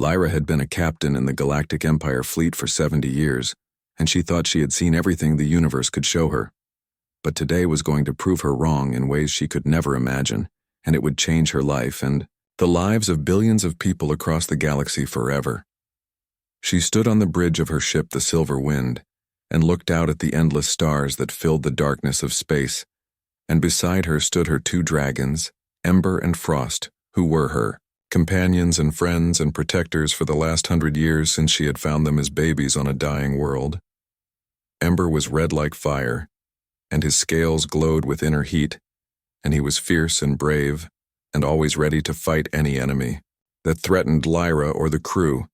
Lyra had been a captain in the Galactic Empire fleet for 70 years, and she thought she had seen everything the universe could show her. But today was going to prove her wrong in ways she could never imagine, and it would change her life and the lives of billions of people across the galaxy forever. She stood on the bridge of her ship, the Silver Wind, and looked out at the endless stars that filled the darkness of space, and beside her stood her two dragons, Ember and Frost, who were her companions and friends and protectors for the last 100 years since she had found them as babies on a dying world. Ember was red like fire, and his scales glowed with inner heat, and he was fierce and brave, and always ready to fight any enemy that threatened Lyra or the crew.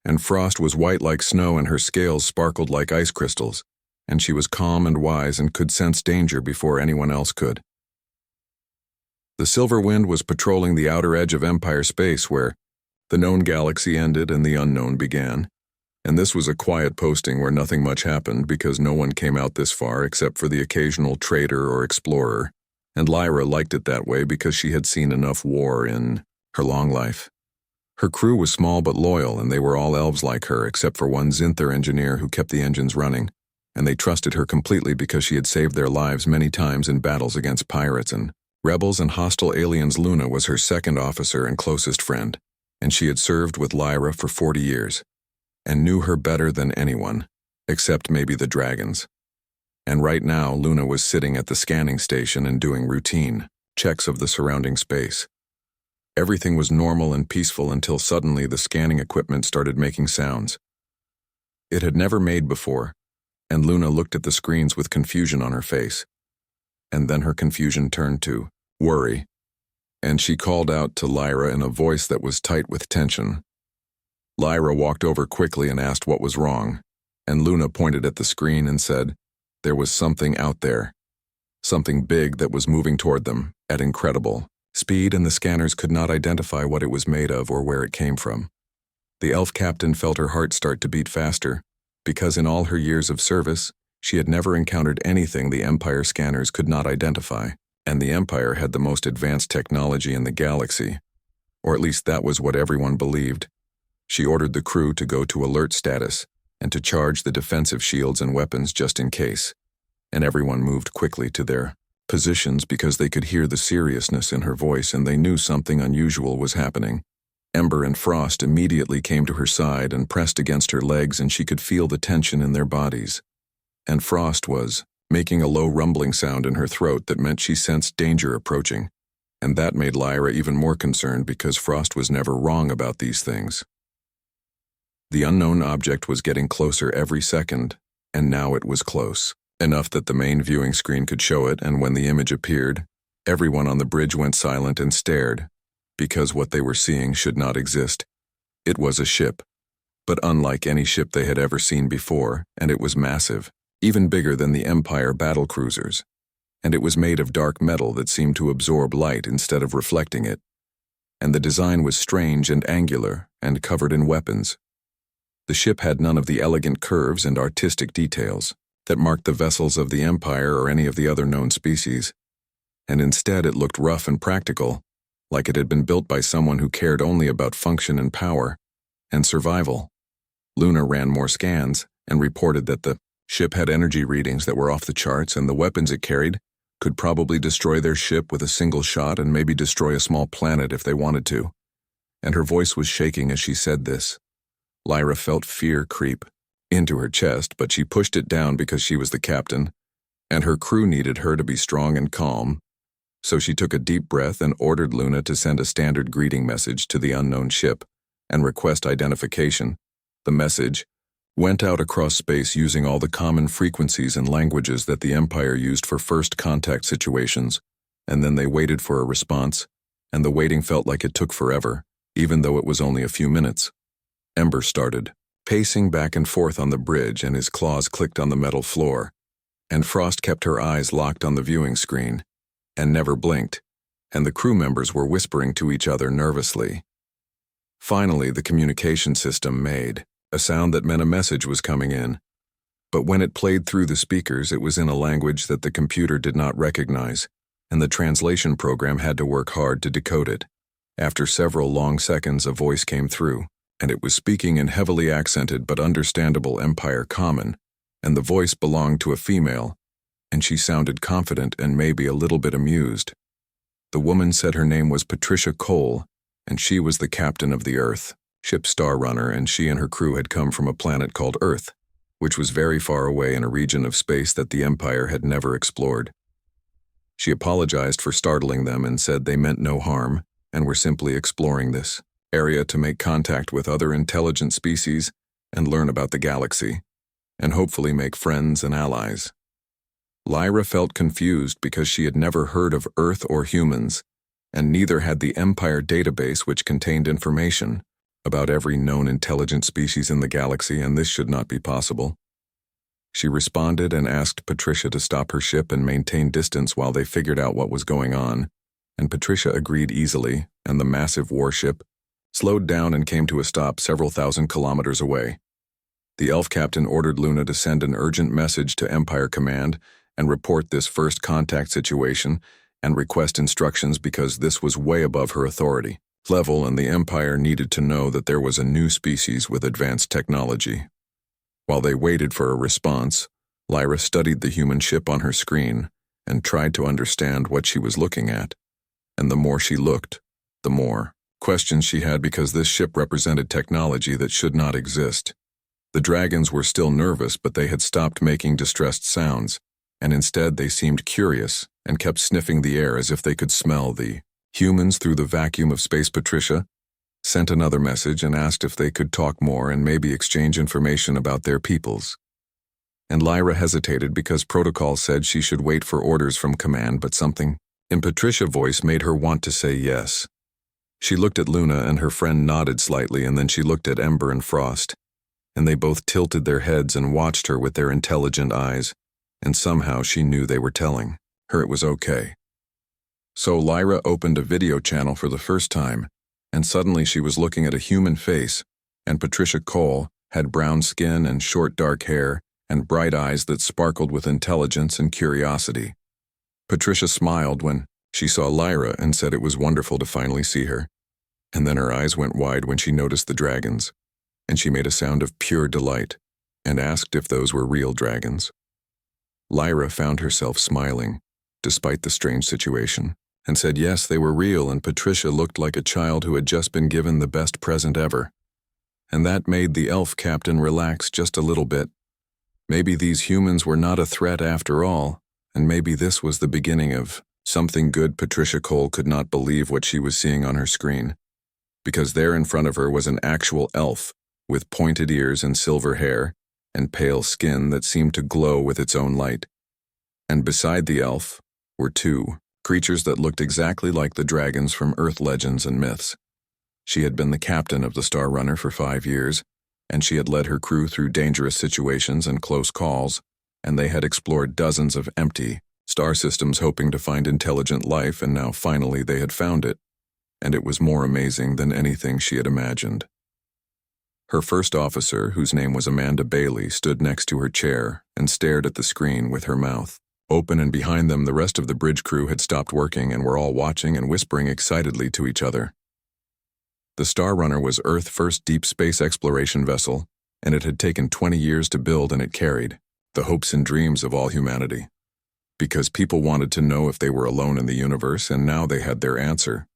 And Frost was white like snow, and her scales sparkled like ice crystals, and she was calm and wise and could sense danger before anyone else could. The Silver Wind was patrolling the outer edge of Empire space where the known galaxy ended and the unknown began. And this was a quiet posting where nothing much happened because no one came out this far except for the occasional trader or explorer, and Lyra liked it that way because she had seen enough war in her long life. Her crew was small but loyal, and they were all elves like her except for one Zinther engineer who kept the engines running, and they trusted her completely because she had saved their lives many times in battles against pirates and rebels and hostile aliens. Luna was her second officer and closest friend, and she had served with Lyra for 40 years, and knew her better than anyone, except maybe the dragons. And right now, Luna was sitting at the scanning station and doing routine checks of the surrounding space. Everything was normal and peaceful until suddenly the scanning equipment started making sounds. It had never made before, and Luna looked at the screens with confusion on her face. And then her confusion turned to worry, and she called out to Lyra in a voice that was tight with tension. Lyra walked over quickly and asked what was wrong, and Luna pointed at the screen and said, there was something out there. Something big that was moving toward them at incredible speed, and the scanners could not identify what it was made of or where it came from. The elf captain felt her heart start to beat faster, because in all her years of service, she had never encountered anything the Empire scanners could not identify, and the Empire had the most advanced technology in the galaxy, or at least that was what everyone believed. She ordered the crew to go to alert status and to charge the defensive shields and weapons just in case, and everyone moved quickly to their positions because they could hear the seriousness in her voice and they knew something unusual was happening. Ember and Frost immediately came to her side and pressed against her legs, and she could feel the tension in their bodies. And Frost was making a low rumbling sound in her throat that meant she sensed danger approaching, and that made Lyra even more concerned because Frost was never wrong about these things. The unknown object was getting closer every second, and now it was close, enough that the main viewing screen could show it, and when the image appeared, everyone on the bridge went silent and stared, because what they were seeing should not exist. It was a ship, but unlike any ship they had ever seen before, and it was massive, even bigger than the Empire battle cruisers, and it was made of dark metal that seemed to absorb light instead of reflecting it, and the design was strange and angular and covered in weapons. The ship had none of the elegant curves and artistic details that marked the vessels of the Empire or any of the other known species, and instead it looked rough and practical, like it had been built by someone who cared only about function and power and survival. Luna ran more scans and reported that the ship had energy readings that were off the charts, and the weapons it carried could probably destroy their ship with a single shot and maybe destroy a small planet if they wanted to. And her voice was shaking as she said this. Lyra felt fear creep into her chest, but she pushed it down because she was the captain, and her crew needed her to be strong and calm. So she took a deep breath and ordered Luna to send a standard greeting message to the unknown ship and request identification. The message went out across space using all the common frequencies and languages that the Empire used for first contact situations, and then they waited for a response, and the waiting felt like it took forever, even though it was only a few minutes. Ember started pacing back and forth on the bridge, and his claws clicked on the metal floor, and Frost kept her eyes locked on the viewing screen and never blinked, and the crew members were whispering to each other nervously. Finally, the communication system made a sound that meant a message was coming in, but when it played through the speakers, it was in a language that the computer did not recognize, and the translation program had to work hard to decode it. After several long seconds, a voice came through. and it was speaking in heavily accented but understandable Empire Common, and the voice belonged to a female, and she sounded confident and maybe a little bit amused. The woman said her name was Patricia Cole, and she was the captain of the Earth, ship Star Runner, and she and her crew had come from a planet called Earth, which was very far away in a region of space that the Empire had never explored. She apologized for startling them and said they meant no harm and were simply exploring this area to make contact with other intelligent species and learn about the galaxy, and hopefully make friends and allies. Lyra felt confused because she had never heard of Earth or humans, and neither had the Empire database, which contained information about every known intelligent species in the galaxy, and this should not be possible. She responded and asked Patricia to stop her ship and maintain distance while they figured out what was going on, and Patricia agreed easily, and the massive warship slowed down and came to a stop several thousand kilometers away. The elf captain ordered Luna to send an urgent message to Empire Command and report this first contact situation and request instructions because this was way above her authority level, and the Empire needed to know that there was a new species with advanced technology. While they waited for a response, Lyra studied the human ship on her screen and tried to understand what she was looking at. And the more she looked, the more questions she had, because this ship represented technology that should not exist. The dragons were still nervous, but they had stopped making distressed sounds, and instead they seemed curious and kept sniffing the air as if they could smell the humans through the vacuum of space. Patricia sent another message and asked if they could talk more and maybe exchange information about their peoples. And Lyra hesitated because protocol said she should wait for orders from command, but something in Patricia's voice made her want to say yes. She looked at Luna, and her friend nodded slightly, and then she looked at Ember and Frost, and they both tilted their heads and watched her with their intelligent eyes, and somehow she knew they were telling her it was okay. So Lyra opened a video channel for the first time, and suddenly she was looking at a human face, and Patricia Cole had brown skin and short dark hair and bright eyes that sparkled with intelligence and curiosity. Patricia smiled when she saw Lyra and said it was wonderful to finally see her, and then her eyes went wide when she noticed the dragons, and she made a sound of pure delight and asked if those were real dragons. Lyra found herself smiling, despite the strange situation, and said yes, they were real, and Patricia looked like a child who had just been given the best present ever. And that made the elf captain relax just a little bit. Maybe these humans were not a threat after all, and maybe this was the beginning of something good. Patricia Cole could not believe what she was seeing on her screen, because there in front of her was an actual elf with pointed ears and silver hair and pale skin that seemed to glow with its own light. And beside the elf were two creatures that looked exactly like the dragons from Earth legends and myths. She had been the captain of the Star Runner for 5 years, and she had led her crew through dangerous situations and close calls, and they had explored dozens of empty star systems hoping to find intelligent life, and now finally they had found it, and it was more amazing than anything she had imagined. Her first officer, whose name was Amanda Bailey, stood next to her chair and stared at the screen with her mouth open, and behind them the rest of the bridge crew had stopped working and were all watching and whispering excitedly to each other. The Star Runner was Earth's first deep space exploration vessel, and it had taken 20 years to build, and it carried the hopes and dreams of all humanity. Because people wanted to know if they were alone in the universe, and now they had their answer.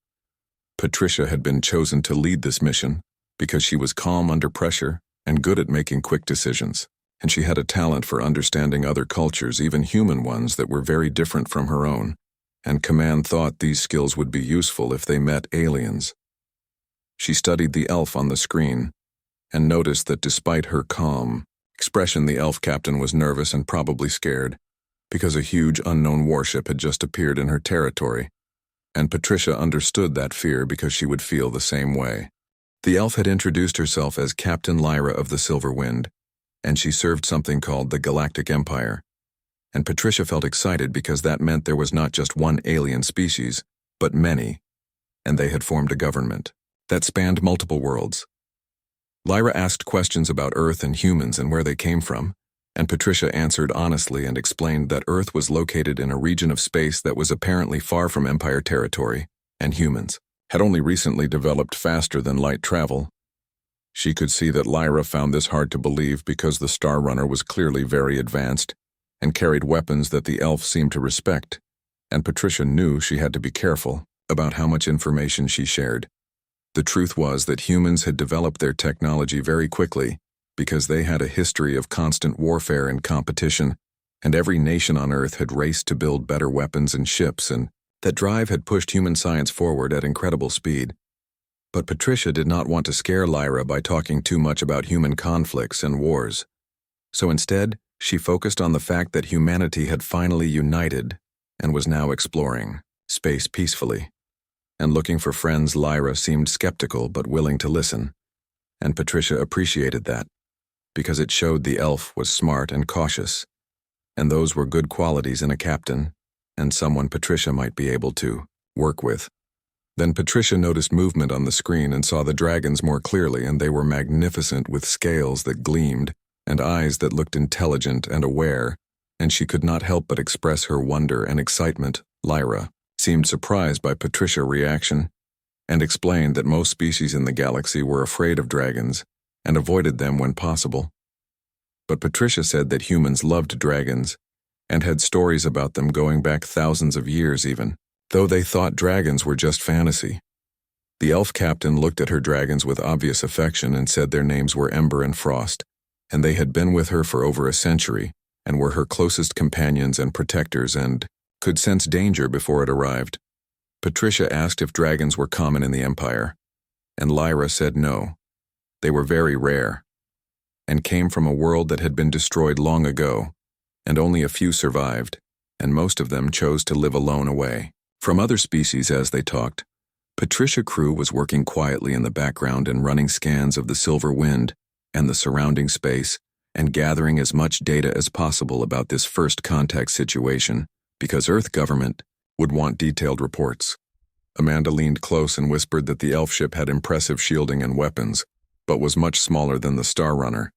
Patricia had been chosen to lead this mission because she was calm under pressure and good at making quick decisions, and she had a talent for understanding other cultures, even human ones that were very different from her own, and Command thought these skills would be useful if they met aliens. She studied the elf on the screen and noticed that despite her calm expression, the elf captain was nervous and probably scared because a huge unknown warship had just appeared in her territory, and Patricia understood that fear because she would feel the same way. The elf had introduced herself as Captain Lyra of the Silver Wind, and she served something called the Galactic Empire, and Patricia felt excited because that meant there was not just one alien species, but many, and they had formed a government that spanned multiple worlds. Lyra asked questions about Earth and humans and where they came from, and Patricia answered honestly and explained that Earth was located in a region of space that was apparently far from Empire territory, and humans had only recently developed faster than light travel. She could see that Lyra found this hard to believe because the Star Runner was clearly very advanced and carried weapons that the elf seemed to respect, and Patricia knew she had to be careful about how much information she shared. The truth was that humans had developed their technology very quickly because they had a history of constant warfare and competition, and every nation on Earth had raced to build better weapons and ships, and that drive had pushed human science forward at incredible speed. But Patricia did not want to scare Lyra by talking too much about human conflicts and wars. So instead, she focused on the fact that humanity had finally united and was now exploring space peacefully. And looking for friends, Lyra seemed skeptical but willing to listen. And Patricia appreciated that, because it showed the elf was smart and cautious. And those were good qualities in a captain, and someone Patricia might be able to work with. Then Patricia noticed movement on the screen and saw the dragons more clearly, and they were magnificent with scales that gleamed and eyes that looked intelligent and aware, and she could not help but express her wonder and excitement. Lyra seemed surprised by Patricia's reaction and explained that most species in the galaxy were afraid of dragons and avoided them when possible. But Patricia said that humans loved dragons and had stories about them going back thousands of years even, though they thought dragons were just fantasy. The elf captain looked at her dragons with obvious affection and said their names were Ember and Frost, and they had been with her for over a century and were her closest companions and protectors and could sense danger before it arrived. Patricia asked if dragons were common in the Empire, and Lyra said no. They were very rare, and came from a world that had been destroyed long ago, and only a few survived, and most of them chose to live alone away from other species. As they talked, Patricia Crew was working quietly in the background and running scans of the silver wind and the surrounding space and gathering as much data as possible about this first contact situation, because Earth government would want detailed reports. Amanda leaned close and whispered that the elf ship had impressive shielding and weapons, but was much smaller than the Star Runner,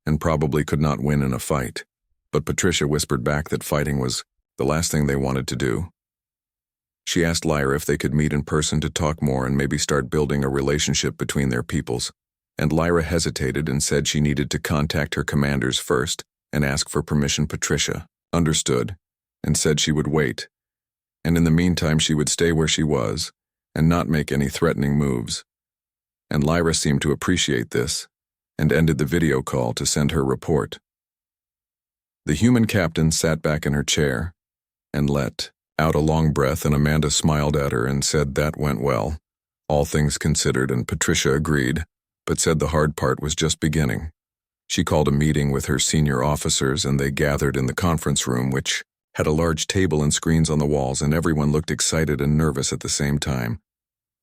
and probably could not win in a fight. But Patricia whispered back that fighting was the last thing they wanted to do. She asked Lyra if they could meet in person to talk more and maybe start building a relationship between their peoples, and Lyra hesitated and said she needed to contact her commanders first and ask for permission. Patricia understood and said she would wait, and in the meantime she would stay where she was and not make any threatening moves. And Lyra seemed to appreciate this and ended the video call to send her report. The human captain sat back in her chair and let out a long breath, and Amanda smiled at her and said that went well, all things considered, and Patricia agreed, but said the hard part was just beginning. She called a meeting with her senior officers, and they gathered in the conference room, which had a large table and screens on the walls, and everyone looked excited and nervous at the same time.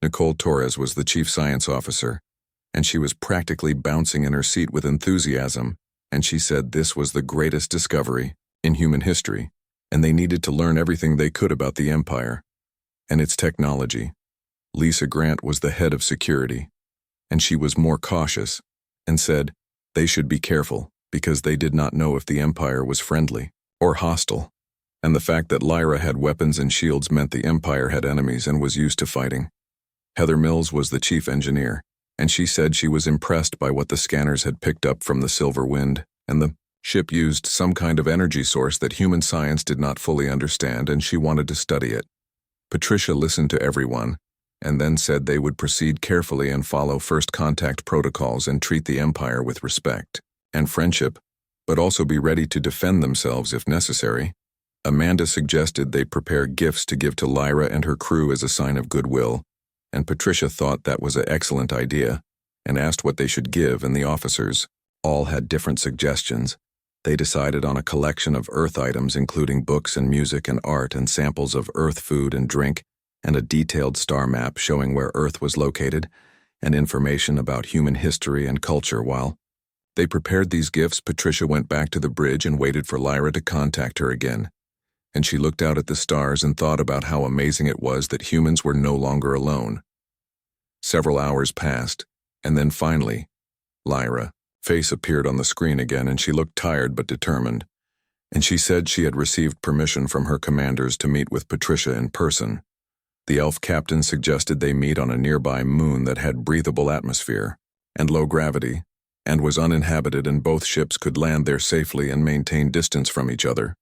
Nicole Torres was the chief science officer, and she was practically bouncing in her seat with enthusiasm, and she said this was the greatest discovery in human history, and they needed to learn everything they could about the Empire and its technology. Lisa Grant was the head of security, and she was more cautious and said they should be careful because they did not know if the Empire was friendly or hostile, and the fact that Lyra had weapons and shields meant the Empire had enemies and was used to fighting. Heather Mills was the chief engineer, and she said she was impressed by what the scanners had picked up from the silver wind, and the ship used some kind of energy source that human science did not fully understand, and she wanted to study it. Patricia listened to everyone, and then said they would proceed carefully and follow first contact protocols and treat the Empire with respect and friendship, but also be ready to defend themselves if necessary. Amanda suggested they prepare gifts to give to Lyra and her crew as a sign of goodwill, and Patricia thought that was an excellent idea and asked what they should give, and the officers all had different suggestions. They decided on a collection of Earth items including books and music and art and samples of Earth food and drink, and a detailed star map showing where Earth was located, and information about human history and culture. While they prepared these gifts, Patricia went back to the bridge and waited for Lyra to contact her again. And she looked out at the stars and thought about how amazing it was that humans were no longer alone. Several hours passed, and then finally, Lyra's face appeared on the screen again, and she looked tired but determined. And she said she had received permission from her commanders to meet with Patricia in person. The elf captain suggested they meet on a nearby moon that had breathable atmosphere, and low gravity, and was uninhabited, and both ships could land there safely and maintain distance from each other.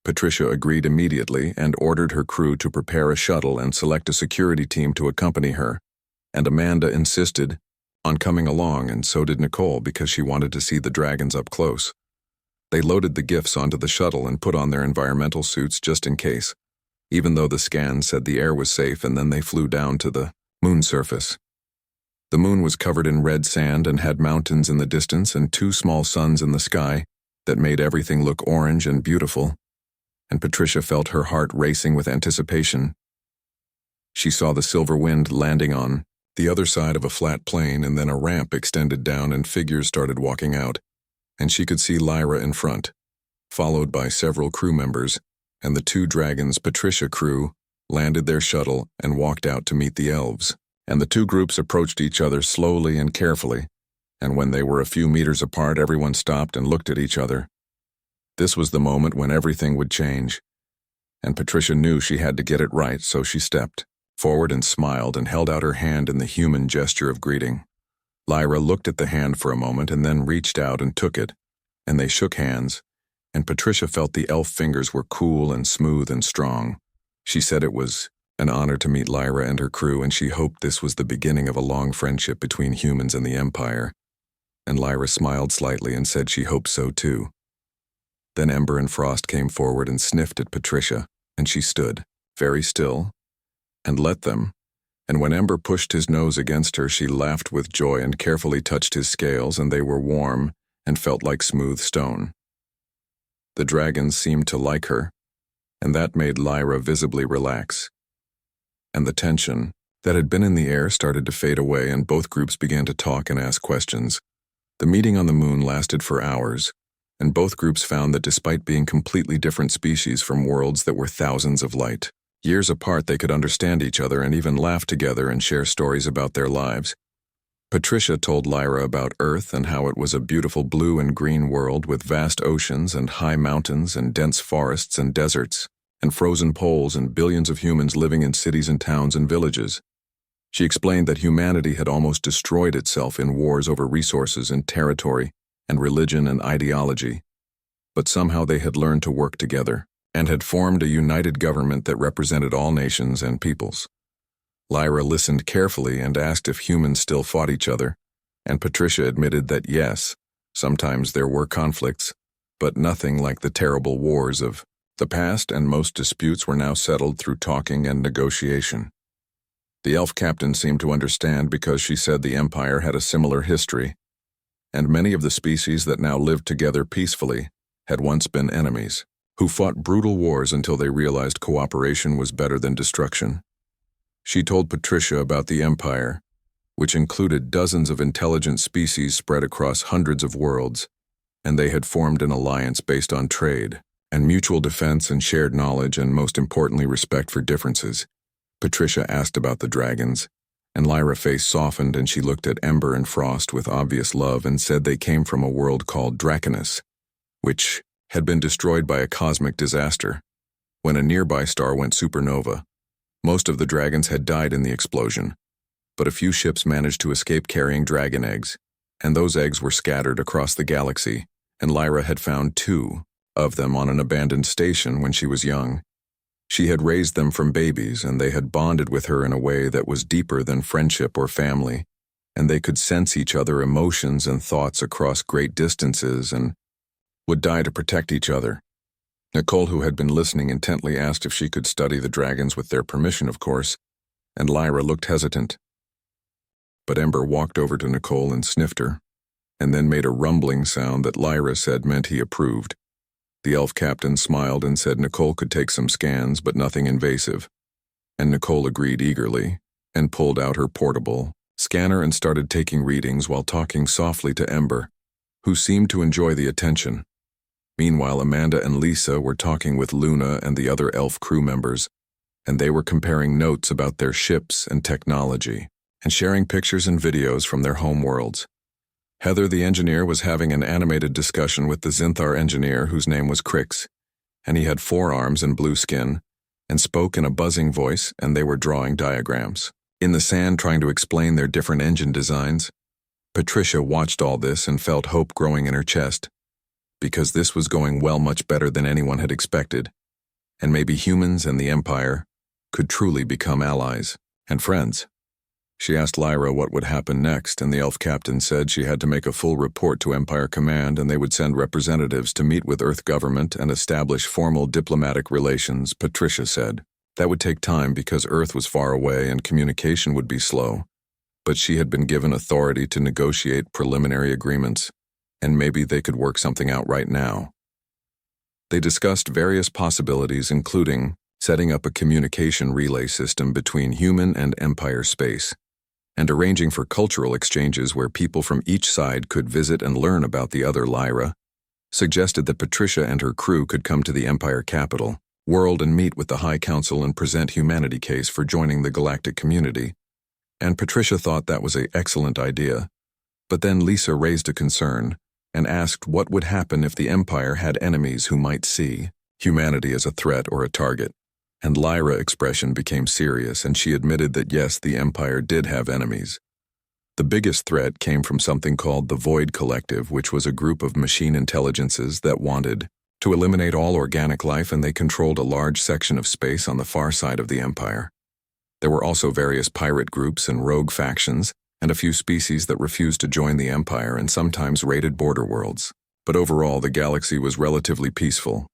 Patricia agreed immediately and ordered her crew to prepare a shuttle and select a security team to accompany her, and Amanda insisted on coming along, and so did Nicole, because she wanted to see the dragons up close. They loaded the gifts onto the shuttle and put on their environmental suits just in case, even though the scan said the air was safe, and then they flew down to the moon surface. The moon was covered in red sand and had mountains in the distance and two small suns in the sky that made everything look orange and beautiful, and Patricia felt her heart racing with anticipation. She saw the silver wind landing on the other side of a flat plain, and then a ramp extended down and figures started walking out, and she could see Lyra in front, followed by several crew members, and the two dragons' Patricia crew landed their shuttle and walked out to meet the elves, and the two groups approached each other slowly and carefully, and when they were a few meters apart, everyone stopped and looked at each other. This was the moment when everything would change, and Patricia knew she had to get it right, so she stepped forward and smiled and held out her hand in the human gesture of greeting. Lyra looked at the hand for a moment and then reached out and took it, and they shook hands, and Patricia felt the elf fingers were cool and smooth and strong. She said it was an honor to meet Lyra and her crew, and she hoped this was the beginning of a long friendship between humans and the Empire, and Lyra smiled slightly and said she hoped so too. Then Ember and Frost came forward and sniffed at Patricia, and she stood, very still, and let them, and when Ember pushed his nose against her, she laughed with joy and carefully touched his scales, and they were warm and felt like smooth stone. The dragons seemed to like her, and that made Lyra visibly relax. And the tension that had been in the air started to fade away, and both groups began to talk and ask questions. The meeting on the moon lasted for hours, and both groups found that despite being completely different species from worlds that were thousands of light years apart, they could understand each other and even laugh together and share stories about their lives. Patricia told Lyra about Earth and how it was a beautiful blue and green world with vast oceans and high mountains and dense forests and deserts and frozen poles and billions of humans living in cities and towns and villages. She explained that humanity had almost destroyed itself in wars over resources and territory and religion and ideology, but somehow they had learned to work together and had formed a united government that represented all nations and peoples. Lyra listened carefully and asked if humans still fought each other, and Patricia admitted that yes, sometimes there were conflicts, but nothing like the terrible wars of the past, and most disputes were now settled through talking and negotiation. The elf captain seemed to understand because she said the Empire had a similar history, and many of the species that now lived together peacefully had once been enemies, who fought brutal wars until they realized cooperation was better than destruction. She told Patricia about the Empire, which included dozens of intelligent species spread across hundreds of worlds, and they had formed an alliance based on trade and mutual defense and shared knowledge, and most importantly, respect for differences. Patricia asked about the dragons, and Lyra's face softened, and she looked at Ember and Frost with obvious love and said they came from a world called Draconus, which had been destroyed by a cosmic disaster when a nearby star went supernova. Most of the dragons had died in the explosion, but a few ships managed to escape carrying dragon eggs, and those eggs were scattered across the galaxy, and Lyra had found 2 of them on an abandoned station when she was young. She had raised them from babies, and they had bonded with her in a way that was deeper than friendship or family, and they could sense each other's emotions and thoughts across great distances and would die to protect each other. Nicole, who had been listening intently, asked if she could study the dragons with their permission, of course, and Lyra looked hesitant. But Ember walked over to Nicole and sniffed her, and then made a rumbling sound that Lyra said meant he approved. The elf captain smiled and said Nicole could take some scans, but nothing invasive, and Nicole agreed eagerly and pulled out her portable scanner and started taking readings while talking softly to Ember, who seemed to enjoy the attention. Meanwhile, Amanda and Lisa were talking with Luna and the other elf crew members, and they were comparing notes about their ships and technology, and sharing pictures and videos from their home worlds. Heather, the engineer, was having an animated discussion with the Zinthar engineer, whose name was Crix, and he had 4 arms and blue skin, and spoke in a buzzing voice, and they were drawing diagrams in the sand trying to explain their different engine designs. Patricia watched all this and felt hope growing in her chest, because this was going well much better than anyone had expected, and maybe humans and the Empire could truly become allies and friends. She asked Lyra what would happen next, and the elf captain said she had to make a full report to Empire Command and they would send representatives to meet with Earth government and establish formal diplomatic relations. Patricia said that would take time because Earth was far away and communication would be slow, but she had been given authority to negotiate preliminary agreements, and maybe they could work something out right now. They discussed various possibilities, including setting up a communication relay system between human and Empire space, and arranging for cultural exchanges where people from each side could visit and learn about the other. Lyra suggested that Patricia and her crew could come to the Empire capital, world, and meet with the High Council and present humanity case for joining the galactic community, and Patricia thought that was an excellent idea. But then Lisa raised a concern and asked what would happen if the Empire had enemies who might see humanity as a threat or a target. And Lyra's expression became serious, and she admitted that yes, the Empire did have enemies. The biggest threat came from something called the Void Collective, which was a group of machine intelligences that wanted to eliminate all organic life, and they controlled a large section of space on the far side of the Empire. There were also various pirate groups and rogue factions, and a few species that refused to join the Empire and sometimes raided border worlds. But overall, the galaxy was relatively peaceful.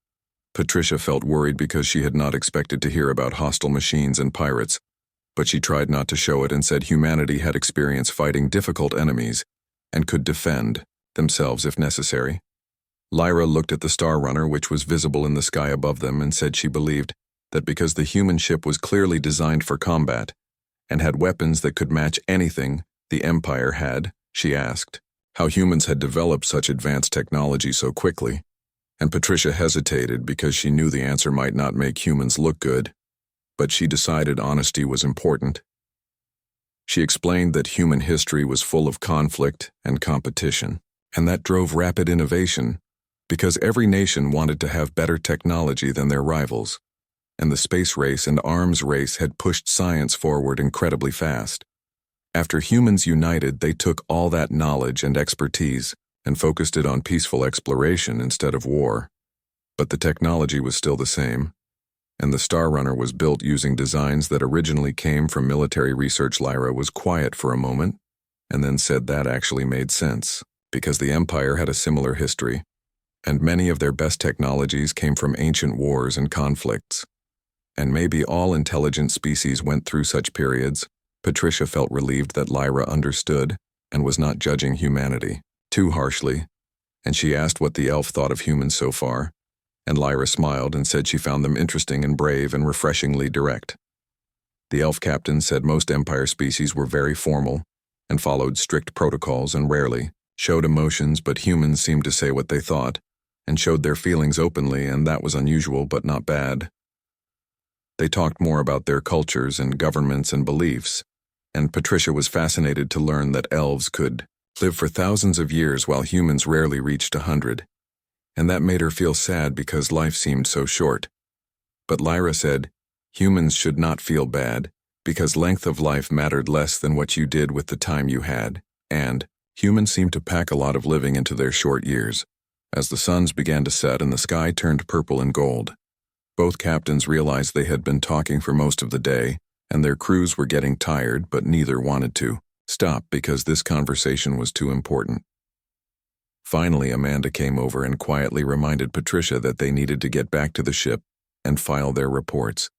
Patricia felt worried because she had not expected to hear about hostile machines and pirates, but she tried not to show it and said humanity had experience fighting difficult enemies and could defend themselves if necessary. Lyra looked at the Star Runner, which was visible in the sky above them, and said she believed that because the human ship was clearly designed for combat and had weapons that could match anything the Empire had. She asked how humans had developed such advanced technology so quickly, and Patricia hesitated because she knew the answer might not make humans look good, but she decided honesty was important. She explained that human history was full of conflict and competition, and that drove rapid innovation because every nation wanted to have better technology than their rivals, and the space race and arms race had pushed science forward incredibly fast. After humans united, they took all that knowledge and expertise and focused it on peaceful exploration instead of war. But the technology was still the same, and the Star Runner was built using designs that originally came from military research. Lyra was quiet for a moment, and then said that actually made sense, because the Empire had a similar history, and many of their best technologies came from ancient wars and conflicts. And maybe all intelligent species went through such periods. Patricia felt relieved that Lyra understood and was not judging humanity too harshly, and she asked what the elf thought of humans so far, and Lyra smiled and said she found them interesting and brave and refreshingly direct. The elf captain said most Empire species were very formal and followed strict protocols and rarely showed emotions, but humans seemed to say what they thought and showed their feelings openly, and that was unusual but not bad. They talked more about their cultures and governments and beliefs, and Patricia was fascinated to learn that elves could live for thousands of years while humans rarely reached 100, and that made her feel sad because life seemed so short. But Lyra said, humans should not feel bad because length of life mattered less than what you did with the time you had, and humans seemed to pack a lot of living into their short years. As the suns began to set and the sky turned purple and gold, both captains realized they had been talking for most of the day, and their crews were getting tired, but neither wanted to stop because this conversation was too important. Finally, Amanda came over and quietly reminded Patricia that they needed to get back to the ship and file their reports,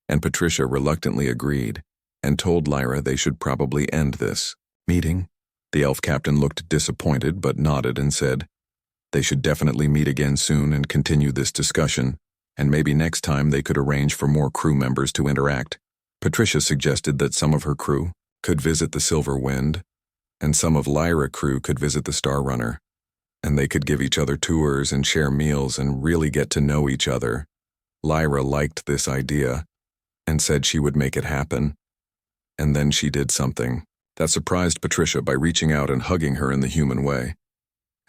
and Patricia reluctantly agreed and told Lyra they should probably end this meeting. The elf captain looked disappointed but nodded and said they should definitely meet again soon and continue this discussion, and maybe next time they could arrange for more crew members to interact. Patricia suggested that some of her crew could visit the Silver Wind, and some of Lyra's crew could visit the Star Runner, and they could give each other tours and share meals and really get to know each other. Lyra liked this idea and said she would make it happen, and then she did something that surprised Patricia by reaching out and hugging her in the human way.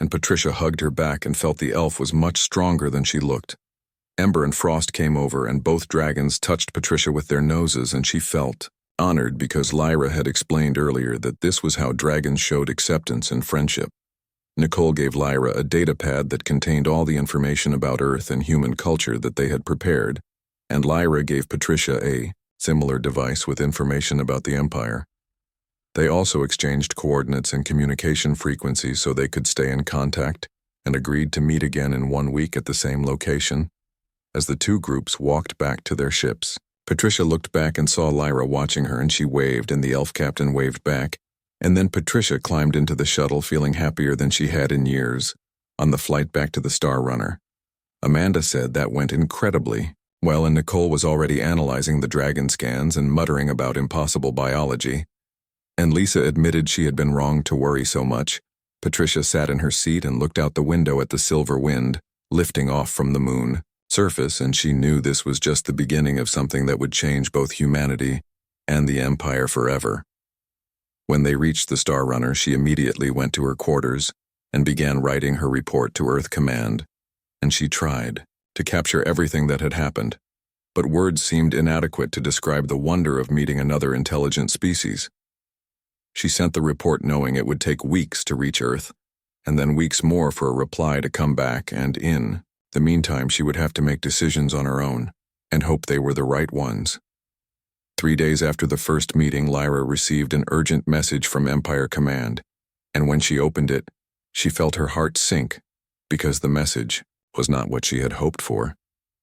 And Patricia hugged her back and felt the elf was much stronger than she looked. Ember and Frost came over, and both dragons touched Patricia with their noses, and she felt honored because Lyra had explained earlier that this was how dragons showed acceptance and friendship. Nicole gave Lyra a datapad that contained all the information about Earth and human culture that they had prepared, and Lyra gave Patricia a similar device with information about the Empire. They also exchanged coordinates and communication frequencies so they could stay in contact, and agreed to meet again in 1 week at the same location. As the two groups walked back to their ships, Patricia looked back and saw Lyra watching her, and she waved and the elf captain waved back, and then Patricia climbed into the shuttle feeling happier than she had in years. On the flight back to the Star Runner, Amanda said that went incredibly well, and Nicole was already analyzing the dragon scans and muttering about impossible biology. And Lisa admitted she had been wrong to worry so much. Patricia sat in her seat and looked out the window at the silver wind, lifting off from the moon surface, and she knew this was just the beginning of something that would change both humanity and the Empire forever. When they reached the Star Runner, she immediately went to her quarters and began writing her report to Earth Command, and she tried to capture everything that had happened, but words seemed inadequate to describe the wonder of meeting another intelligent species. She sent the report knowing it would take weeks to reach Earth, and then weeks more for a reply to come back, and in the meantime she would have to make decisions on her own and hope they were the right ones. 3 days after the first meeting, Lyra received an urgent message from Empire Command, and when she opened it, she felt her heart sink, because the message was not what she had hoped for,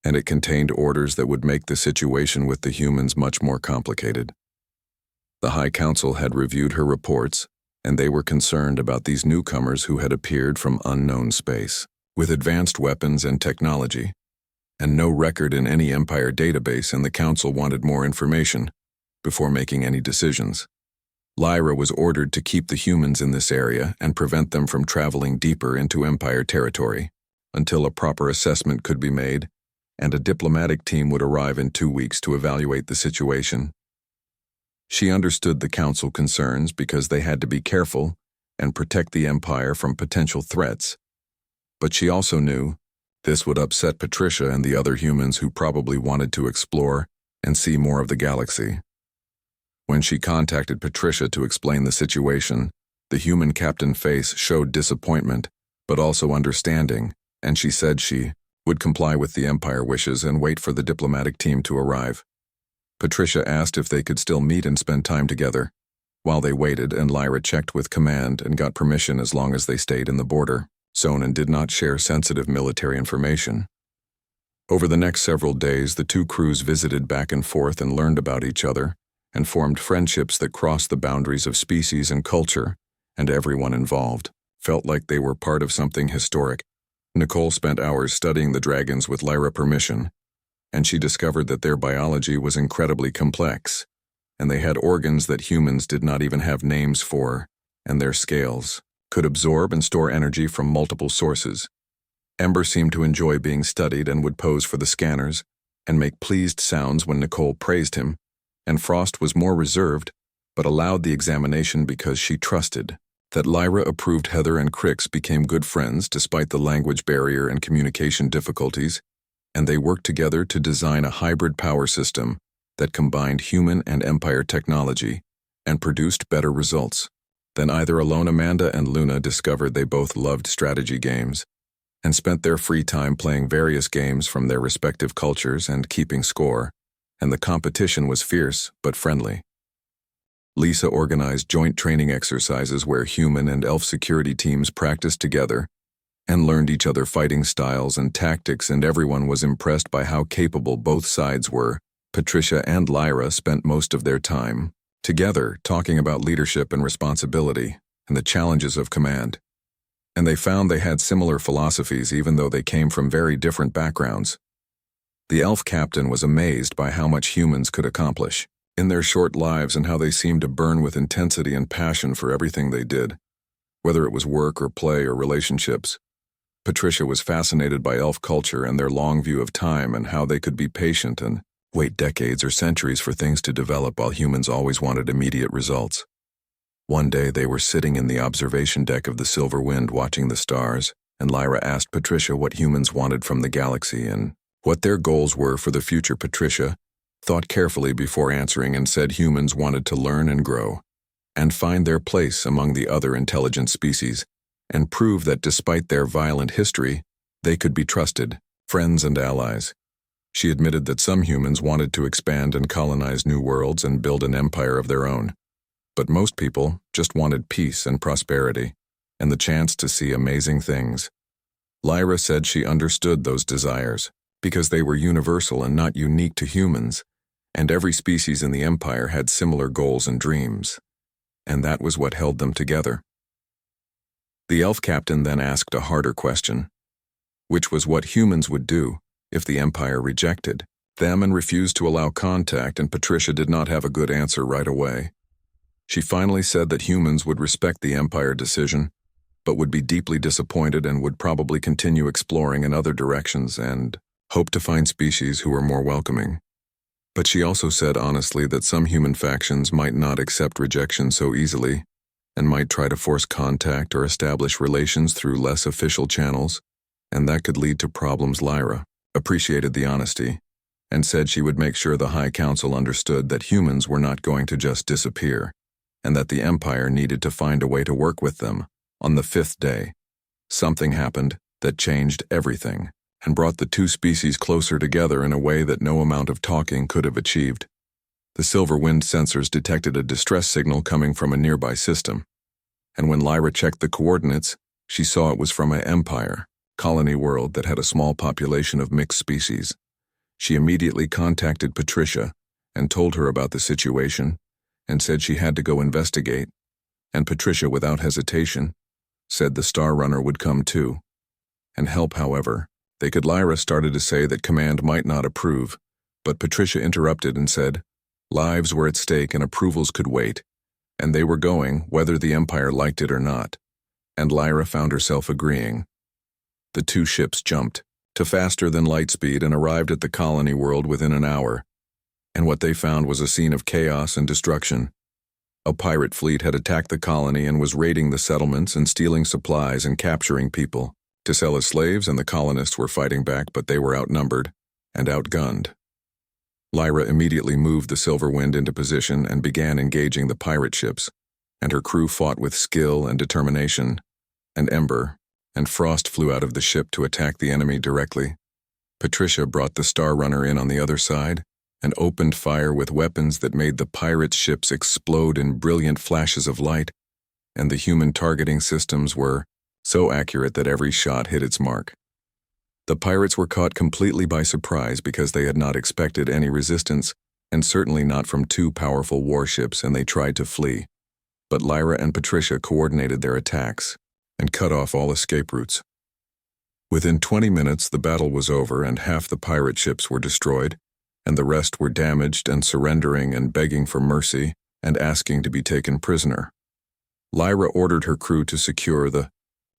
and it contained orders that would make the situation with the humans much more complicated. The High Council had reviewed her reports, and they were concerned about these newcomers who had appeared from unknown space, with advanced weapons and technology, and no record in any Empire database, and the Council wanted more information before making any decisions. Lyra was ordered to keep the humans in this area and prevent them from traveling deeper into Empire territory until a proper assessment could be made, and a diplomatic team would arrive in 2 weeks to evaluate the situation. She understood the Council concerns because they had to be careful and protect the Empire from potential threats, but she also knew this would upset Patricia and the other humans who probably wanted to explore and see more of the galaxy. When she contacted Patricia to explain the situation, the human captain face showed disappointment, but also understanding, and she said she would comply with the Empire wishes and wait for the diplomatic team to arrive. Patricia asked if they could still meet and spend time together. While they waited, and Lyra checked with command and got permission as long as they stayed in the border zone and did not share sensitive military information. Over the next several days, the two crews visited back and forth and learned about each other, and formed friendships that crossed the boundaries of species and culture, and everyone involved felt like they were part of something historic. Nicole spent hours studying the dragons with Lyra's permission, and she discovered that their biology was incredibly complex, and they had organs that humans did not even have names for, and their scales could absorb and store energy from multiple sources. Ember seemed to enjoy being studied and would pose for the scanners and make pleased sounds when Nicole praised him, and Frost was more reserved but allowed the examination because she trusted that Lyra approved. Heather and Crix became good friends despite the language barrier and communication difficulties, and they worked together to design a hybrid power system that combined human and Empire technology and produced better results than either alone. Amanda and Luna discovered they both loved strategy games and spent their free time playing various games from their respective cultures and keeping score, and the competition was fierce but friendly. Lisa organized joint training exercises where human and elf security teams practiced together and learned each other fighting styles and tactics, and everyone was impressed by how capable both sides were. Patricia and Lyra spent most of their time together talking about leadership and responsibility and the challenges of command, and they found they had similar philosophies even though they came from very different backgrounds. The elf captain was amazed by how much humans could accomplish in their short lives and how they seemed to burn with intensity and passion for everything they did, whether it was work or play or relationships. Patricia was fascinated by elf culture and their long view of time and how they could be patient and wait decades or centuries for things to develop while humans always wanted immediate results. One day they were sitting in the observation deck of the Silver Wind watching the stars, and Lyra asked Patricia what humans wanted from the galaxy and what their goals were for the future. Patricia thought carefully before answering and said humans wanted to learn and grow, and find their place among the other intelligent species, and prove that despite their violent history, they could be trusted, friends and allies. She admitted that some humans wanted to expand and colonize new worlds and build an empire of their own. But most people just wanted peace and prosperity, and the chance to see amazing things. Lyra said she understood those desires, because they were universal and not unique to humans, and every species in the empire had similar goals and dreams, and that was what held them together. The elf captain then asked a harder question, which was what humans would do if the empire rejected them and refused to allow contact, and Patricia did not have a good answer right away. She finally said that humans would respect the empire decision, but would be deeply disappointed and would probably continue exploring in other directions and hope to find species who were more welcoming. But she also said honestly that some human factions might not accept rejection so easily and might try to force contact or establish relations through less official channels, and that could lead to problems. Lyra appreciated the honesty and said she would make sure the High Council understood that humans were not going to just disappear, and that the Empire needed to find a way to work with them. On the 5th day, something happened that changed everything and brought the two species closer together in a way that no amount of talking could have achieved. The silver wind sensors detected a distress signal coming from a nearby system, and when Lyra checked the coordinates, she saw it was from an empire colony world that had a small population of mixed species. She immediately contacted Patricia and told her about the situation and said she had to go investigate, and Patricia, without hesitation, said the Star Runner would come too and help. However, they could. Lyra started to say that command might not approve, but Patricia interrupted and said lives were at stake and approvals could wait, and they were going whether the Empire liked it or not, and Lyra found herself agreeing. The two ships jumped to faster than light speed and arrived at the colony world within an hour, and what they found was a scene of chaos and destruction. A pirate fleet had attacked the colony and was raiding the settlements and stealing supplies and capturing people to sell as slaves, and the colonists were fighting back, but they were outnumbered and outgunned. Lyra immediately moved the Silver Wind into position and began engaging the pirate ships, and her crew fought with skill and determination, and Ember and Frost flew out of the ship to attack the enemy directly. Patricia brought the Star Runner in on the other side and opened fire with weapons that made the pirate ships explode in brilliant flashes of light, and the human targeting systems were so accurate that every shot hit its mark. The pirates were caught completely by surprise because they had not expected any resistance, and certainly not from two powerful warships, and they tried to flee. But Lyra and Patricia coordinated their attacks and cut off all escape routes. Within 20 minutes, the battle was over and half the pirate ships were destroyed, and the rest were damaged and surrendering and begging for mercy and asking to be taken prisoner. Lyra ordered her crew to secure the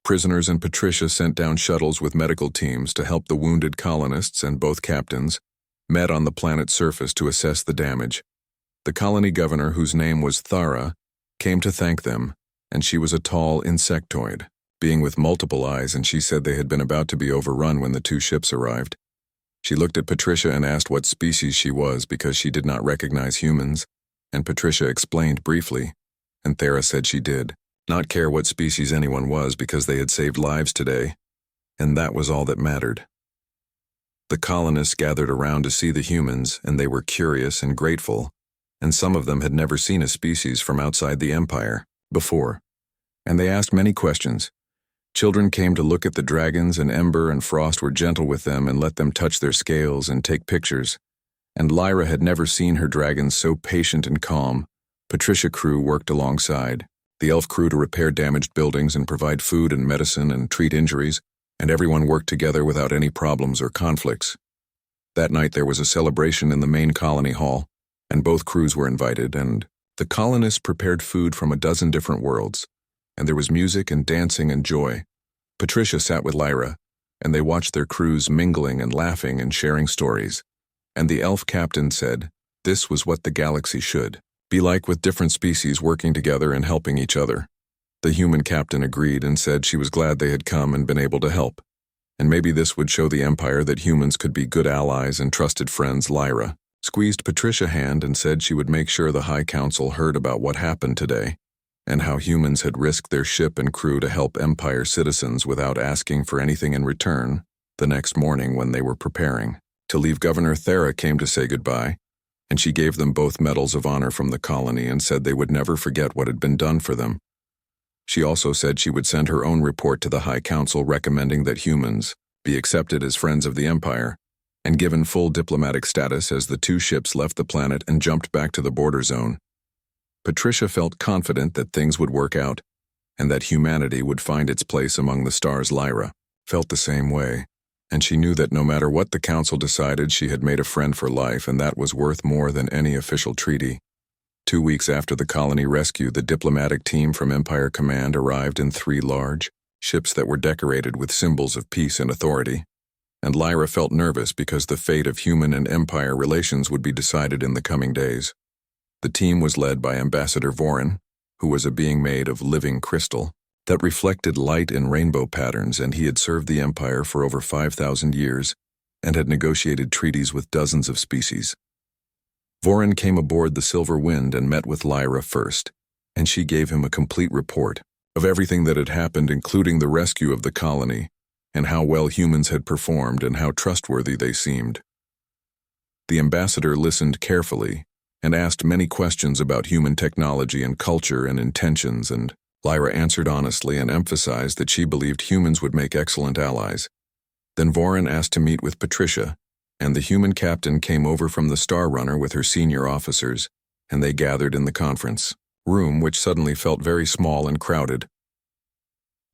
prisoners, and Patricia sent down shuttles with medical teams to help the wounded colonists, and both captains met on the planet's surface to assess the damage. The colony governor, whose name was Thara, came to thank them, and she was a tall insectoid, being with multiple eyes, and she said they had been about to be overrun when the two ships arrived. She looked at Patricia and asked what species she was because she did not recognize humans, and Patricia explained briefly, and Thara said she did not care what species anyone was because they had saved lives today, and that was all that mattered. The colonists gathered around to see the humans, and they were curious and grateful, and some of them had never seen a species from outside the Empire before, and they asked many questions. Children came to look at the dragons, and Ember and Frost were gentle with them and let them touch their scales and take pictures, and Lyra had never seen her dragons so patient and calm. Patricia crew worked alongside the elf crew to repair damaged buildings and provide food and medicine and treat injuries, and everyone worked together without any problems or conflicts. That night there was a celebration in the main colony hall, and both crews were invited, and the colonists prepared food from a dozen different worlds, and there was music and dancing and joy. Patricia sat with Lyra, and they watched their crews mingling and laughing and sharing stories, and the elf captain said this was what the galaxy should be like, with different species working together and helping each other. The human captain agreed and said she was glad they had come and been able to help, and maybe this would show the Empire that humans could be good allies and trusted friends. Lyra squeezed Patricia's hand and said she would make sure the High Council heard about what happened today, and how humans had risked their ship and crew to help Empire citizens without asking for anything in return. The next morning, when they were preparing to leave, Governor Thera came to say goodbye, and she gave them both medals of honor from the colony and said they would never forget what had been done for them. She also said she would send her own report to the High Council recommending that humans be accepted as friends of the Empire and given full diplomatic status as the two ships left the planet and jumped back to the border zone. Patricia felt confident that things would work out and that humanity would find its place among the stars. Lyra felt the same way, and she knew that no matter what the Council decided, she had made a friend for life, and that was worth more than any official treaty. 2 weeks after the colony rescue, the diplomatic team from Empire Command arrived in 3 large ships that were decorated with symbols of peace and authority, and Lyra felt nervous because the fate of human and Empire relations would be decided in the coming days. The team was led by Ambassador Vorin, who was a being made of living crystal that reflected light in rainbow patterns, and he had served the Empire for over 5,000 years and had negotiated treaties with dozens of species. Vorin came aboard the Silver Wind and met with Lyra first, and she gave him a complete report of everything that had happened, including the rescue of the colony, and how well humans had performed and how trustworthy they seemed. The ambassador listened carefully and asked many questions about human technology and culture and intentions, and Lyra answered honestly and emphasized that she believed humans would make excellent allies. Then Vorin asked to meet with Patricia, and the human captain came over from the Star Runner with her senior officers, and they gathered in the conference room, which suddenly felt very small and crowded.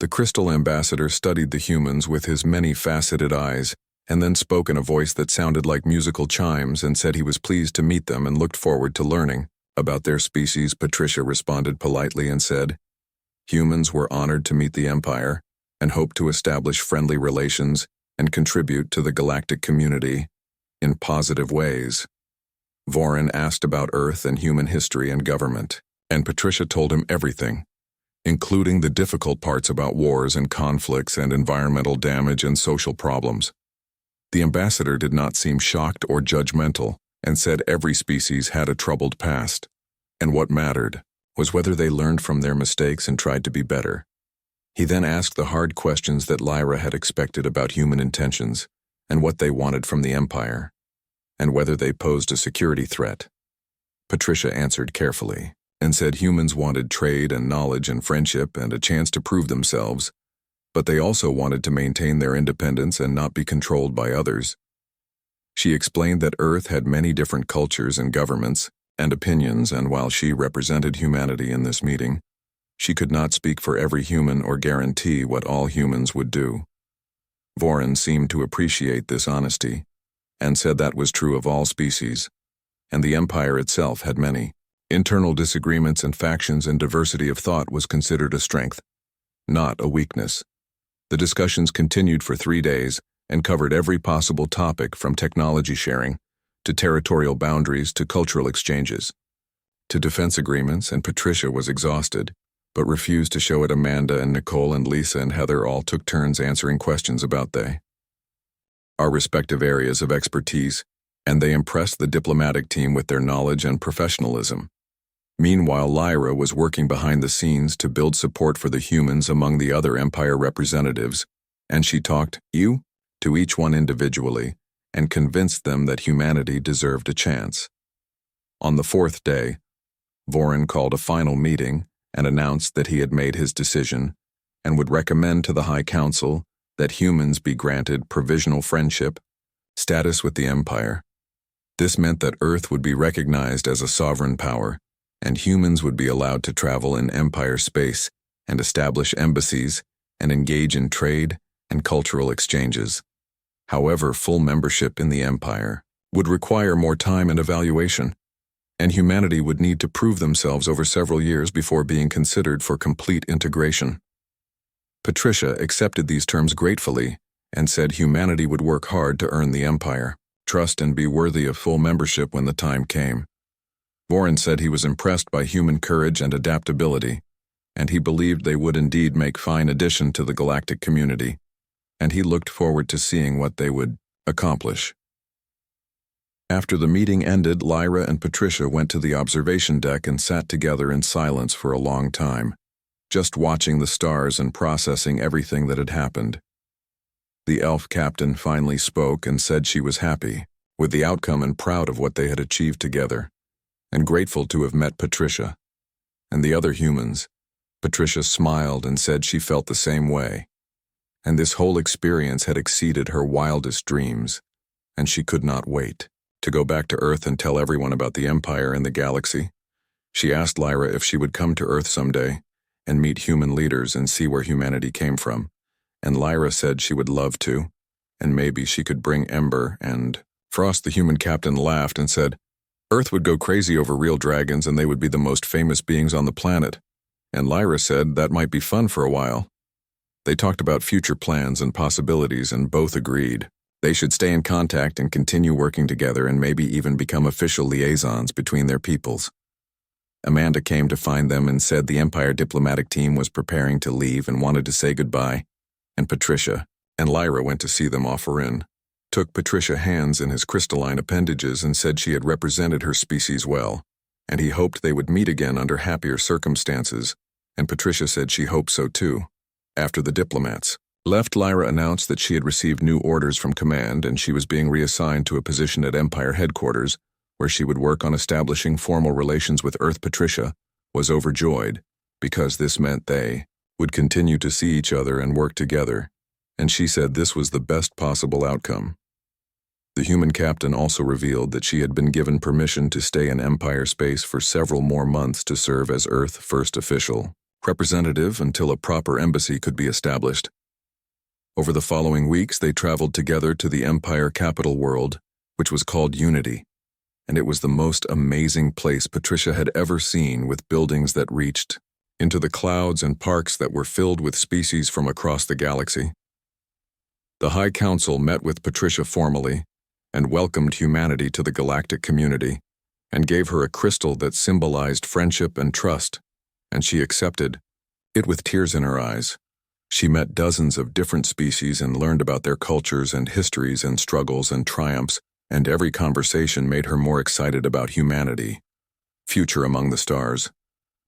The crystal ambassador studied the humans with his many-faceted eyes, and then spoke in a voice that sounded like musical chimes and said he was pleased to meet them and looked forward to learning about their species. Patricia responded politely and said, "Humans were honored to meet the Empire and hope to establish friendly relations and contribute to the galactic community in positive ways." Vorin asked about Earth and human history and government, and Patricia told him everything, including the difficult parts about wars and conflicts and environmental damage and social problems. The ambassador did not seem shocked or judgmental and said every species had a troubled past, and what mattered was whether they learned from their mistakes and tried to be better. He then asked the hard questions that Lyra had expected about human intentions and what they wanted from the Empire, and whether they posed a security threat. Patricia answered carefully and said humans wanted trade and knowledge and friendship and a chance to prove themselves, but they also wanted to maintain their independence and not be controlled by others. She explained that Earth had many different cultures and governments and opinions, and while she represented humanity in this meeting, she could not speak for every human or guarantee what all humans would do. Vorin seemed to appreciate this honesty and said that was true of all species, and the Empire itself had many internal disagreements and factions, and diversity of thought was considered a strength, not a weakness. The discussions continued for 3 days and covered every possible topic, from technology sharing to territorial boundaries to cultural exchanges to defense agreements, and Patricia was exhausted, but refused to show it. Amanda and Nicole and Lisa and Heather all took turns answering questions about our respective areas of expertise, and they impressed the diplomatic team with their knowledge and professionalism. Meanwhile, Lyra was working behind the scenes to build support for the humans among the other Empire representatives, and she talked to each one individually and convinced them that humanity deserved a chance. On the 4th day, Vorin called a final meeting and announced that he had made his decision and would recommend to the High Council that humans be granted provisional friendship status with the Empire. This meant that Earth would be recognized as a sovereign power, and humans would be allowed to travel in Empire space and establish embassies and engage in trade and cultural exchanges. However, full membership in the Empire would require more time and evaluation, and humanity would need to prove themselves over several years before being considered for complete integration. Patricia accepted these terms gratefully and said humanity would work hard to earn the Empire trust and be worthy of full membership when the time came. Vorin said he was impressed by human courage and adaptability, and he believed they would indeed make fine addition to the galactic community, and he looked forward to seeing what they would accomplish. After the meeting ended, Lyra and Patricia went to the observation deck and sat together in silence for a long time, just watching the stars and processing everything that had happened. The elf captain finally spoke and said she was happy with the outcome and proud of what they had achieved together, and grateful to have met Patricia. And the other humans, Patricia smiled and said she felt the same way, and this whole experience had exceeded her wildest dreams, and she could not wait to go back to Earth and tell everyone about the Empire and the galaxy. She asked Lyra if she would come to Earth someday and meet human leaders and see where humanity came from, and Lyra said she would love to, and maybe she could bring Ember and Frost. The human captain laughed and said, Earth would go crazy over real dragons and they would be the most famous beings on the planet, and Lyra said that might be fun for a while. They talked about future plans and possibilities and both agreed they should stay in contact and continue working together and maybe even become official liaisons between their peoples. Amanda came to find them and said the Empire diplomatic team was preparing to leave and wanted to say goodbye, and Patricia and Lyra went to see them offer in, took Patricia's hands in his crystalline appendages and said she had represented her species well, and he hoped they would meet again under happier circumstances, and Patricia said she hoped so too. After the diplomats left, Lyra announced that she had received new orders from command and she was being reassigned to a position at Empire headquarters, where she would work on establishing formal relations with Earth. Patricia was overjoyed, because this meant they would continue to see each other and work together, and she said this was the best possible outcome. The human captain also revealed that she had been given permission to stay in Empire space for several more months to serve as Earth's first official representative until a proper embassy could be established. Over the following weeks, they traveled together to the Empire capital world, which was called Unity, and it was the most amazing place Patricia had ever seen, with buildings that reached into the clouds and parks that were filled with species from across the galaxy. The High Council met with Patricia formally and welcomed humanity to the galactic community and gave her a crystal that symbolized friendship and trust, and she accepted it with tears in her eyes. She met dozens of different species and learned about their cultures and histories and struggles and triumphs, and every conversation made her more excited about humanity. Future among the stars.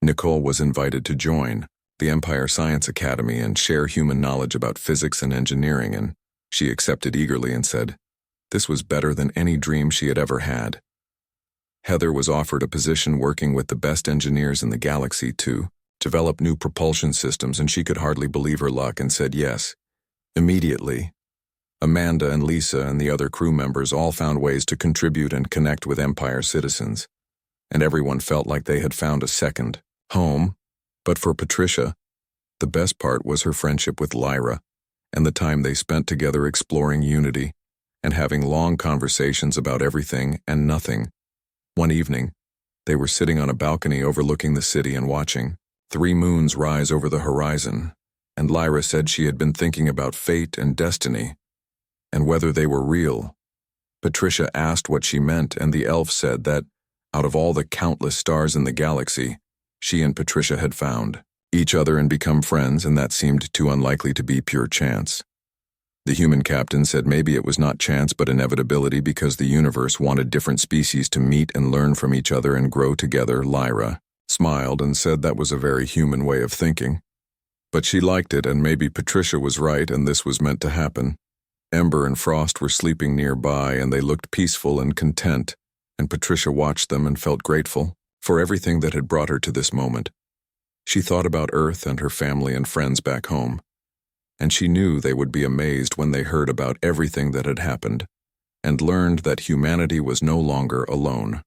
Nicole was invited to join the Empire Science Academy and share human knowledge about physics and engineering, and she accepted eagerly and said this was better than any dream she had ever had. Heather was offered a position working with the best engineers in the galaxy to develop new propulsion systems, and she could hardly believe her luck and said yes immediately. Amanda and Lisa and the other crew members all found ways to contribute and connect with Empire citizens, and everyone felt like they had found a second home. But for Patricia, the best part was her friendship with Lyra and the time they spent together exploring Unity and having long conversations about everything and nothing. One evening, they were sitting on a balcony overlooking the city and watching 3 moons rise over the horizon, and Lyra said she had been thinking about fate and destiny, and whether they were real. Patricia asked what she meant, and the elf said that, out of all the countless stars in the galaxy, she and Patricia had found each other and become friends, and that seemed too unlikely to be pure chance. The human captain said maybe it was not chance but inevitability, because the universe wanted different species to meet and learn from each other and grow together. Lyra smiled and said that was a very human way of thinking, but she liked it, and maybe Patricia was right and this was meant to happen. Ember and Frost were sleeping nearby and they looked peaceful and content, and Patricia watched them and felt grateful for everything that had brought her to this moment. She thought about Earth and her family and friends back home, and she knew they would be amazed when they heard about everything that had happened and learned that humanity was no longer alone.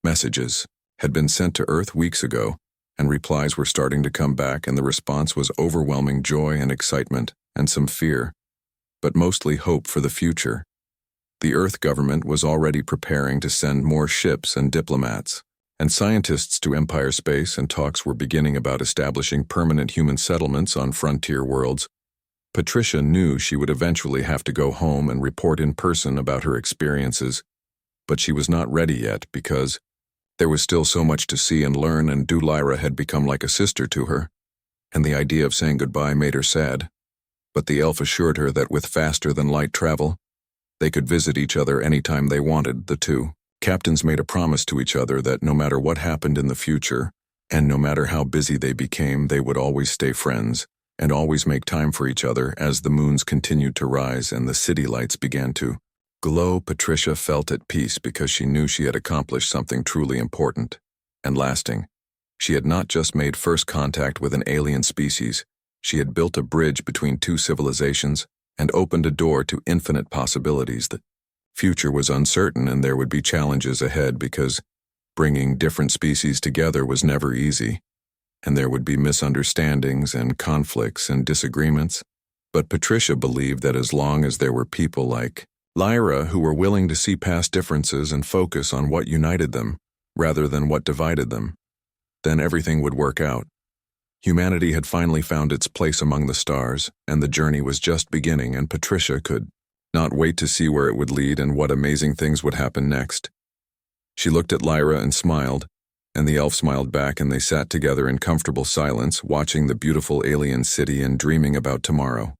Messages had been sent to Earth weeks ago, and replies were starting to come back, and the response was overwhelming joy and excitement and some fear, but mostly hope for the future. The Earth government was already preparing to send more ships and diplomats and scientists to Empire space, and talks were beginning about establishing permanent human settlements on frontier worlds. Patricia knew she would eventually have to go home and report in person about her experiences, but she was not ready yet because there was still so much to see and learn, and Lyra had become like a sister to her, and the idea of saying goodbye made her sad. But the elf assured her that with faster-than-light travel, They could visit each other anytime they wanted, the two captains made a promise to each other that no matter what happened in the future, and no matter how busy they became, they would always stay friends, and always make time for each other. As the moons continued to rise and the city lights began to glow, Patricia felt at peace because she knew she had accomplished something truly important and lasting. She had not just made first contact with an alien species, she had built a bridge between two civilizations and opened a door to infinite possibilities. The future was uncertain and there would be challenges ahead because bringing different species together was never easy, and there would be misunderstandings and conflicts and disagreements. But Patricia believed that as long as there were people like Lyra who were willing to see past differences and focus on what united them, rather than what divided them, then everything would work out. Humanity had finally found its place among the stars, and the journey was just beginning, and Patricia could not wait to see where it would lead and what amazing things would happen next. She looked at Lyra and smiled, and the elf smiled back, and they sat together in comfortable silence, watching the beautiful alien city and dreaming about tomorrow.